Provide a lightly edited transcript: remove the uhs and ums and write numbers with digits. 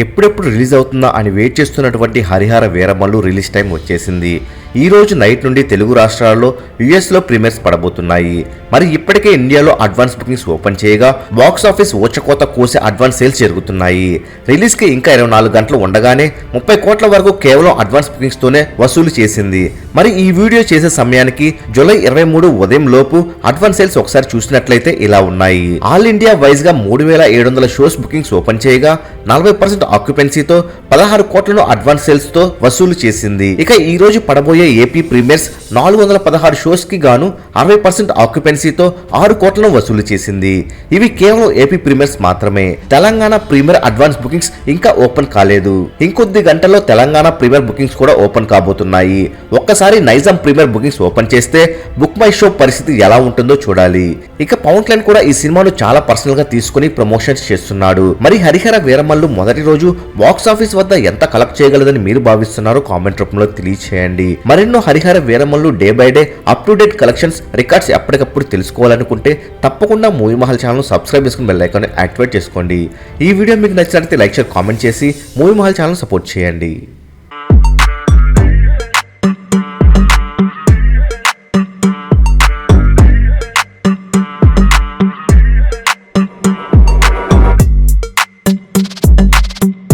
ఎప్పుడెప్పుడు రిలీజ్ అవుతుందా అని వెయిట్ చేస్తున్నటువంటి హరిహర వీరమల్లు రిలీజ్ టైం వచ్చేసింది. ఈ రోజు నైట్ నుండి తెలుగు రాష్ట్రాల్లో యుఎస్లో ప్రీమియర్స్ పడబోతున్నాయి. మరి ఇప్పటికే ఇండియాలో అడ్వాన్స్ బుకింగ్స్ ఓపెన్ చేయగా బాక్స్ ఆఫీస్ ఊచకోత కోసే అడ్వాన్స్ సేల్స్ జరుగుతున్నాయి. రిలీజ్కి ఇంకా 24 గంటలు ఉండగానే 30 కోట్ల వరకు కేవలం అడ్వాన్స్ బుకింగ్స్ తోనే వసూలు చేసింది. మరి ఈ వీడియో చేసే సమయానికి జూలై 23 ఉదయం లోపు అడ్వాన్స్ సేల్స్ ఒకసారి చూసినట్లయితే ఇలా ఉన్నాయి. ఆల్ ఇండియా వైజ్ గా 3700 షోస్ బుకింగ్స్ ఓపెన్ చేయగా 40% ఆక్యుపెన్సీతో 16 కోట్లను అడ్వాన్స్ సేల్స్ తో వసూలు చేసింది. ఇక ఈ రోజు పడబోయే ఏపీ ప్రీమియర్స్ 416 షోస్ కి గాను 60% ఆక్యుపెన్సీతో 6 కోట్లను వసూలు చేసింది. ఇవి కేవలం ఏపీ ప్రీమియర్స్ మాత్రమే. తెలంగాణ ప్రీమియర్ అడ్వాన్స్ బుకింగ్స్ ఇంకా ఓపెన్ కాలేదు. ఇంకొద్ది గంటల్లో తెలంగాణ ప్రీమియర్ బుకింగ్స్ కూడా ఓపెన్ కాబోతున్నాయి. ఒక్కసారి నైజాం ప్రీమియర్ బుకింగ్స్ ఓపెన్ చేస్తే బుక్ మై షో పరిస్థితి ఎలా ఉంటుందో చూడాలి. ఇక పవన్ కళ్యాణ్ కూడా ఈ సినిమాను చాలా పర్సనల్ గా తీసుకుని ప్రమోషన్స్ చేస్తున్నాడు. మరి హరిహర వీరమల్లు మొదటి రోజు బాక్స్ ఆఫీస్ వద్ద ఎంత కలెక్ట్ చేయగలదని మీరు భావిస్తున్నారో కామెంట్ రూపంలో తెలియచేయండి. మరెన్నో Harihara Veeramallu day by day up to date collections records ఎప్పటికప్పుడు తెలుసుకోవాలనుకుంటే తప్పకుండా మూవీ మహల్ ఛానల్ సబ్స్క్రైబ్ చేసుకుని బెల్ ఐకాన్ యాక్టివేట్ చేసుకోండి. ఈ వీడియో మీకు నచ్చినట్లయితే లైక్ షేర్ కామెంట్ చేసి మూవీ మహల్ ఛానల్ సపోర్ట్ చేయండి.